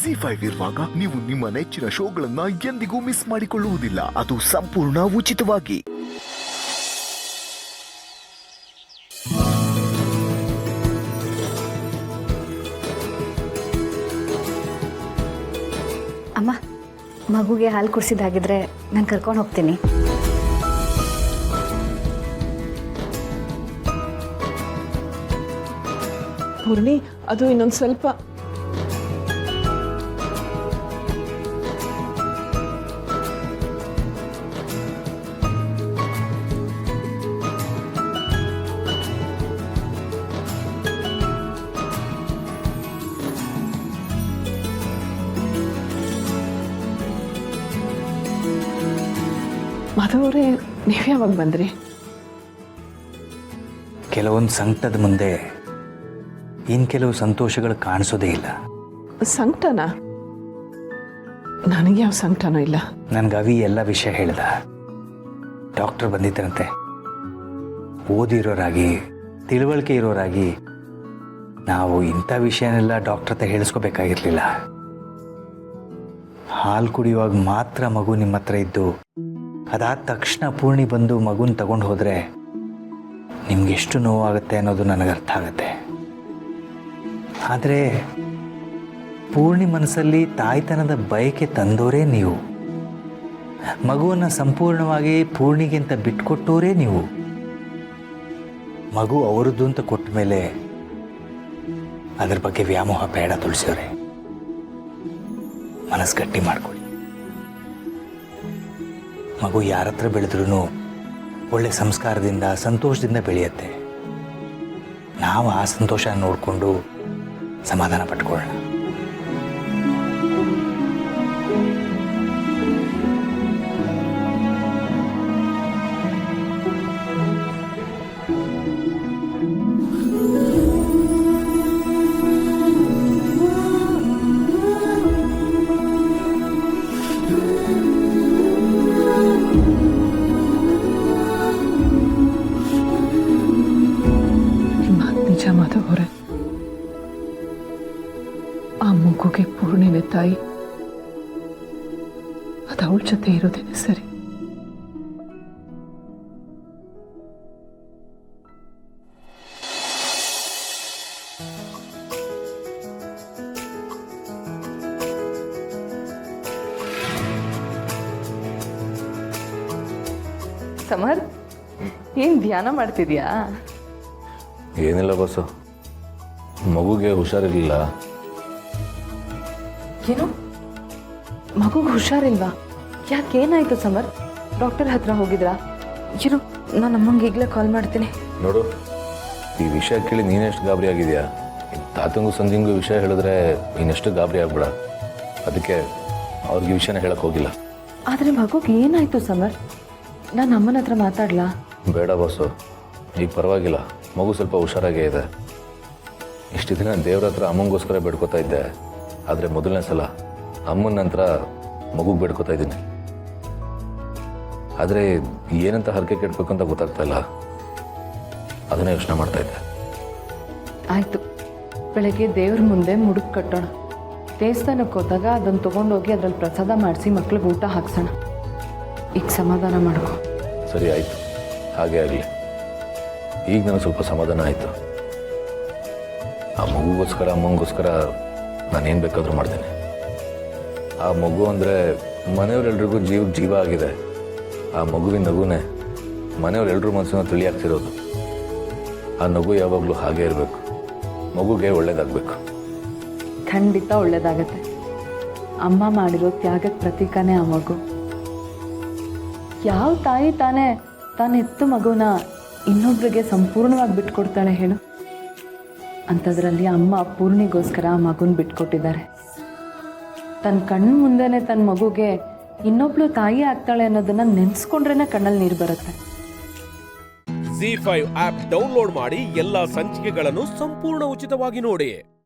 ZEE5 ಇರುವಾಗ ನೀವು ನಿಮ್ಮ ನೆಚ್ಚಿನ ಶೋಗಳನ್ನ ಎಂದಿಗೂ ಮಿಸ್ ಮಾಡಿಕೊಳ್ಳುವುದಿಲ್ಲ. ಅದು ಸಂಪೂರ್ಣ ಉಚಿತವಾಗಿ. ಅಮ್ಮ, ಮಗುಗೆ ಹಾಲು ಕುಡಿಸಿದಾಗಿದ್ರೆ ನಾನು ಕರ್ಕೊಂಡು ಹೋಗ್ತೀನಿ. ಪೂರ್ಣಿ, ಅದು ಇನ್ನೊಂದು ಸ್ವಲ್ಪ. ಮಾಧವರೇ, ನೀವು ಯಾವಾಗ ಬಂದ್ರಿ? ಕೆಲವೊಂದು ಸಂಕಟದ ಮುಂದೆ ಇನ್ನು ಕೆಲವು ಸಂತೋಷಗಳು ಕಾಣಿಸೋದೇ ಇಲ್ಲ. ಸಂಕಟನ? ನನಗೆ ಯಾವ ಸಂಕಟನೂ ಇಲ್ಲ. ನನಗೆ ಅವಿ ಎಲ್ಲ ವಿಷಯ ಹೇಳ್ದ. ಡಾಕ್ಟರ್ ಬಂದಿದ್ದರಂತೆ. ಓದಿರೋರಾಗಿ, ತಿಳುವಳಿಕೆ ಇರೋರಾಗಿ ನಾವು ಇಂಥ ವಿಷಯನೆಲ್ಲ ಡಾಕ್ಟರ್ ಹತ್ರ ಹೇಳಿಸ್ಕೋಬೇಕಾಗಿರ್ಲಿಲ್ಲ. ಹಾಲು ಕುಡಿಯುವಾಗ ಮಾತ್ರ ಮಗು ನಿಮ್ಮ ಹತ್ರ ಇದ್ದು ಅದಾದ ತಕ್ಷಣ ಪೂರ್ಣಿ ಬಂದು ಮಗುನ ತಗೊಂಡು ಹೋದರೆ ನಿಮ್ಗೆಷ್ಟು ನೋವಾಗುತ್ತೆ ಅನ್ನೋದು ನನಗೆ ಅರ್ಥ ಆಗುತ್ತೆ. ಆದರೆ ಪೂರ್ಣಿ ಮನಸ್ಸಲ್ಲಿ ತಾಯ್ತನದ ಬಯಕೆ ತಂದೋರೇ ನೀವು. ಮಗುವನ್ನು ಸಂಪೂರ್ಣವಾಗಿ ಪೂರ್ಣಿಗಿಂತ ಬಿಟ್ಕೊಟ್ಟೋರೇ ನೀವು. ಮಗು ಅವರದ್ದು ಅಂತ ಕೊಟ್ಟ ಮೇಲೆ ಅದ್ರ ಬಗ್ಗೆ ವ್ಯಾಮೋಹ ಬೇಡ ತುಳಸಿಯವರೇ. ಮನಸ್ಸು ಗಟ್ಟಿ ಮಾಡ್ಕೊಳ್ಳಿ. ಮಗು ಯಾರ ಹತ್ರ ಬೆಳೆದ್ರೂ ಒಳ್ಳೆ ಸಂಸ್ಕಾರದಿಂದ ಸಂತೋಷದಿಂದ ಬೆಳೆಯುತ್ತೆ. ನಾವು ಆ ಸಂತೋಷ ನೋಡಿಕೊಂಡು ಸಮಾಧಾನ ಪಟ್ಕೊಳ್ಳೋಣ. ನಿಜ ಮಾಧವರೇ, ಆ ಮಗುಗೆ ಪೂರ್ಣಿನ ತಾಯಿ, ಅದು ಅವಳ ಜೊತೆ ಇರೋದೇನೆ ಸರಿ. ಸಮರ್, ಏನ್ ಧ್ಯಾನ ಮಾಡ್ತಿದ್ಯಾ? ಏನಿಲ್ಲ ಬಸ್ಸು, ಮಗುಗೆ ಹುಷಾರಿರಲಿಲ್ಲ. ಏನು, ಮಗುಗೆ ಹುಷಾರಿಲ್ವಾ? ಯಾಕೇನಾಯ್ತು ಸಮರ್? ಡಾಕ್ಟರ್ ಹತ್ರ ಹೋಗಿದ್ರಾ? ಇರು, ನಾನು ಅಮ್ಮಂಗೆ ಈಗಲೇ ಕಾಲ್ ಮಾಡ್ತೀನಿ. ನೋಡು, ಈ ವಿಷಯ ಕೇಳಿ ನೀನೆಷ್ಟು ಗಾಬರಿ ಆಗಿದೆಯಾ? ತಾತಂಗೂ ಸಂಜಿಂಗೂ ವಿಷಯ ಹೇಳಿದ್ರೆ ನೀನೆಷ್ಟು ಗಾಬರಿ ಆಗ್ಬೇಡ. ಅದಕ್ಕೆ ಅವ್ರಿಗೆ ಈ ವಿಷಯನ ಹೇಳಕ್ಕೆ ಹೋಗಿಲ್ಲ. ಆದರೆ ಮಗುಗೆ ಏನಾಯ್ತು ಸಮರ್? ನಾನು ಅಮ್ಮನ ಹತ್ರ ಮಾತಾಡ್ಲಾ? ಬೇಡ ಬಸ್ಸು, ಈಗ ಪರವಾಗಿಲ್ಲ. ಮಗು ಸ್ವಲ್ಪ ಹುಷಾರಾಗೇ ಇದೆ. ಇಷ್ಟು ದಿನ ದೇವ್ರ ಹತ್ರ ಅಮ್ಮಂಗೋಸ್ಕರ ಬೇಡ್ಕೋತಾ ಇದ್ದೆ. ಆದರೆ ಮೊದಲನೇ ಸಲ ಅಮ್ಮನ ನಂತರ ಮಗುಗೆ ಬೇಡ್ಕೋತಾ ಇದ್ದೀನಿ. ಆದರೆ ಏನಂತ ಹರಕೆ ಕೆಡಬೇಕು ಅಂತ ಗೊತ್ತಾಗ್ತಾ ಇಲ್ಲ. ಅದನ್ನೇ ಯೋಚನೆ ಮಾಡ್ತಾ ಇದ್ದೆ. ಆಯಿತು, ಬೆಳಗ್ಗೆ ದೇವ್ರ ಮುಂದೆ ಮುಡುಕು ಕಟ್ಟೋಣ. ದೇವಸ್ಥಾನಕ್ಕೆ ಹೋದಾಗ ಅದನ್ನು ತೊಗೊಂಡೋಗಿ ಅದರಲ್ಲಿ ಪ್ರಸಾದ ಮಾಡಿಸಿ ಮಕ್ಳಿಗೆ ಊಟ ಹಾಕ್ಸೋಣ. ಈಗ ಸಮಾಧಾನ ಮಾಡ್ಕೊ. ಸರಿ, ಆಯಿತು, ಹಾಗೇ ಆಗಲಿ. ಈಗ ನನಗೆ ಸ್ವಲ್ಪ ಸಮಾಧಾನ ಆಯಿತು. ಆ ಮಗುಗೋಸ್ಕರ ಅಮ್ಮಂಗೋಸ್ಕರ ನಾನೇನು ಬೇಕಾದರೂ ಮಾಡ್ತೇನೆ. ಆ ಮಗು ಅಂದರೆ ಮನೆಯವರೆಲ್ರಿಗೂ ಜೀವ ಆಗಿದೆ. ಆ ಮಗುವಿನ ನಗುನೇ ಮನೆಯವರೆಲ್ಲರೂ ಮನಸ್ಸನ್ನು ತಿಳಿಯಾಗ್ತಿರೋದು. ಆ ನಗು ಯಾವಾಗಲೂ ಹಾಗೇ ಇರಬೇಕು. ಮಗುಗೆ ಒಳ್ಳೇದಾಗಬೇಕು. ಖಂಡಿತ ಒಳ್ಳೇದಾಗತ್ತೆ. ಅಮ್ಮ ಮಾಡಿರೋ ತ್ಯಾಗದ ಪ್ರತೀಕನೇ ಆ ಮಗು. ಯಾವ ತಾಯಿ ತಾನೇ ಹೆತ್ತು ಮಗುನ ಇನ್ನೊಬ್ರಿಗೆ ಸಂಪೂರ್ಣವಾಗಿ ಬಿಟ್ಕೊಡ್ತಾಳೆ ಹೇಳು? ಅಂಥದ್ರಲ್ಲಿ ಅಮ್ಮ ಪೂರ್ಣಿಗೋಸ್ಕರ ಆ ಮಗುನ ಬಿಟ್ಕೊಟ್ಟಿದ್ದಾರೆ. ತನ್ನ ಕಣ್ಣು ಮುಂದೆನೇ ತನ್ನ ಮಗುಗೆ ಇನ್ನೊಬ್ಳು ತಾಯಿ ಆಗ್ತಾಳೆ ಅನ್ನೋದನ್ನ ನೆನೆಸ್ಕೊಂಡ್ರೇನೆ ಕಣ್ಣಲ್ಲಿ ನೀರು ಬರುತ್ತೆ. ZEE5 ಆಪ್ ಡೌನ್ಲೋಡ್ ಮಾಡಿ ಎಲ್ಲಾ ಸಂಚಿಕೆಗಳನ್ನು ಸಂಪೂರ್ಣ ಉಚಿತವಾಗಿ ನೋಡಿ.